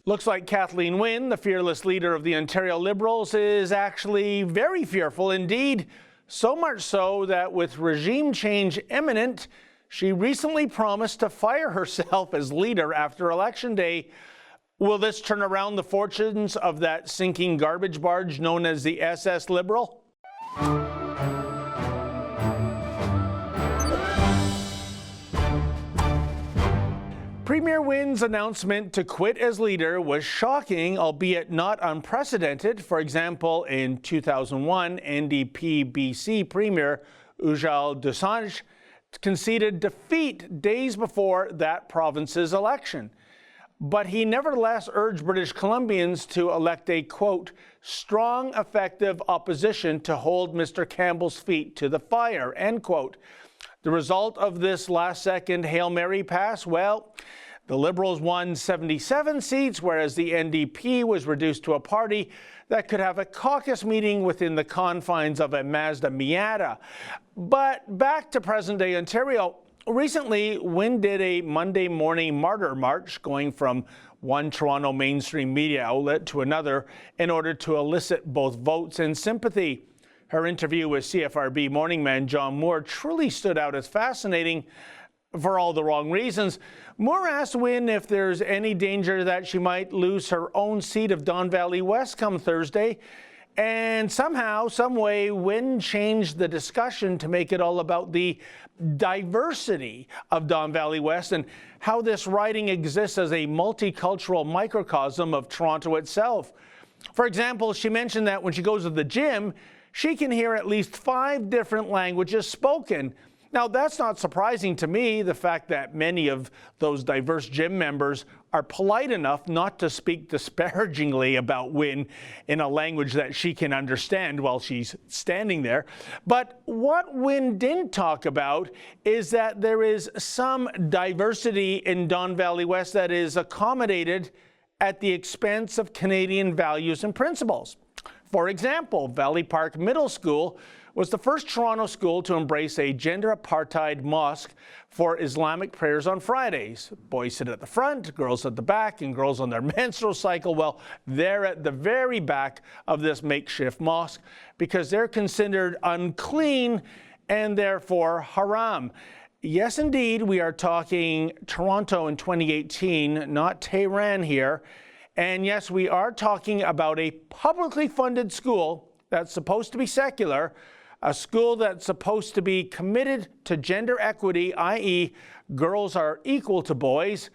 Looks like Kathleen Wynne, the fearless leader of the Ontario Liberals, is actually very fearful indeed. So much so that with regime change imminent, she recently promised to fire herself as leader after Election Day. Will this turn around the fortunes of that sinking garbage barge known as the SS Liberal? Premier Wynne's announcement to quit as leader was shocking, albeit not unprecedented. For example, in 2001, NDP BC Premier Ujjal Dosanjh conceded defeat days before that province's election. But he nevertheless urged British Columbians to elect a, quote, strong, effective opposition to hold Mr. Campbell's feet to the fire, end quote. The result of this last-second Hail Mary pass, well, the Liberals won 77 seats, whereas the NDP was reduced to a party that could have a caucus meeting within the confines of a Mazda Miata. But back to present-day Ontario. Recently, Wynne did a Monday morning martyr march, going from one Toronto mainstream media outlet to another in order to elicit both votes and sympathy. Her interview with CFRB morning man John Moore truly stood out as fascinating for all the wrong reasons. Moore asked Wynne if there's any danger that she might lose her own seat of Don Valley West come Thursday. And somehow, some way, Wynne changed the discussion to make it all about the diversity of Don Valley West and how this riding exists as a multicultural microcosm of Toronto itself. For example, she mentioned that when she goes to the gym, she can hear at least 5 different languages spoken. Now, that's not surprising to me, the fact that many of those diverse gym members are polite enough not to speak disparagingly about Wynne in a language that she can understand while she's standing there. But what Wynne didn't talk about is that there is some diversity in Don Valley West that is accommodated at the expense of Canadian values and principles. For example, Valley Park Middle School was the first Toronto school to embrace a gender apartheid mosque for Islamic prayers on Fridays. Boys sit at the front, girls at the back, and girls on their menstrual cycle, well, they're at the very back of this makeshift mosque because they're considered unclean and therefore haram. Yes, indeed, we are talking Toronto in 2018, not Tehran here. And yes, we are talking about a publicly funded school that's supposed to be secular, a school that's supposed to be committed to gender equity, i.e. girls are equal to boys.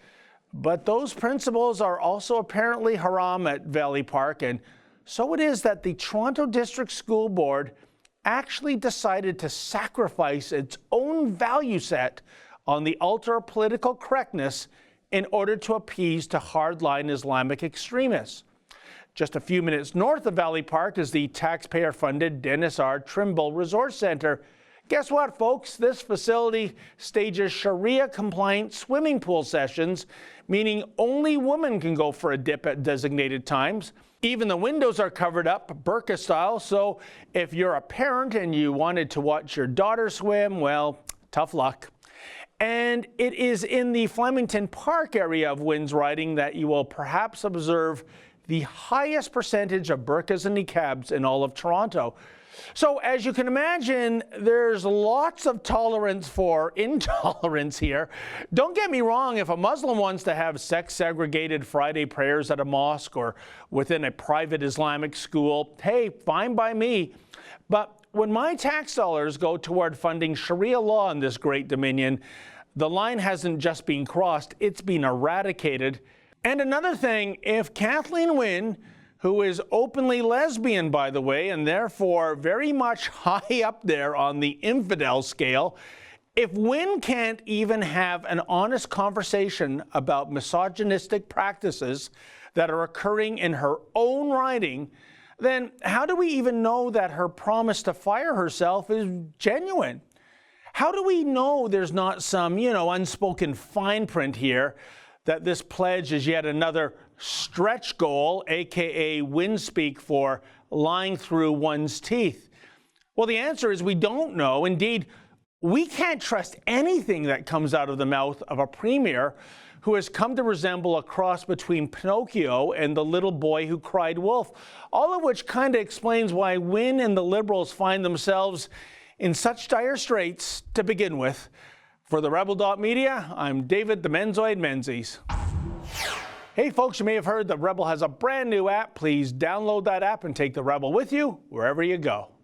But those principles are also apparently haram at Valley Park. And so it is that the Toronto District School Board actually decided to sacrifice its own value set on the altar of political correctness in order to appease to hardline Islamic extremists. Just a few minutes north of Valley Park is the taxpayer-funded Dennis R. Trimble Resort Center. Guess what, folks? This facility stages Sharia-compliant swimming pool sessions, meaning only women can go for a dip at designated times. Even the windows are covered up, burqa style, so if you're a parent and you wanted to watch your daughter swim, well, tough luck. And it is in the Flemington Park area of Wynne's riding that you will perhaps observe the highest percentage of burqas and niqabs in all of Toronto. So as you can imagine, there's lots of tolerance for intolerance here. Don't get me wrong, if a Muslim wants to have sex-segregated Friday prayers at a mosque or within a private Islamic school, hey, fine by me. But when my tax dollars go toward funding Sharia law in this great dominion, the line hasn't just been crossed, it's been eradicated. And another thing, if Kathleen Wynne, who is openly lesbian, by the way, and therefore very much high up there on the infidel scale, if Wynne can't even have an honest conversation about misogynistic practices that are occurring in her own riding, then how do we even know that her promise to fire herself is genuine? How do we know there's not some, unspoken fine print here that this pledge is yet another stretch goal, aka Wynne speak for lying through one's teeth? Well, the answer is we don't know. Indeed, We can't trust anything that comes out of the mouth of a premier who has come to resemble a cross between Pinocchio and the little boy who cried wolf, all of which kind of explains why Wynne and the Liberals find themselves in such dire straits to begin with. For the Rebel.media, I'm David the Menzoid Menzies. Hey folks, you may have heard the Rebel has a brand new app. Please download that app and take the Rebel with you wherever you go.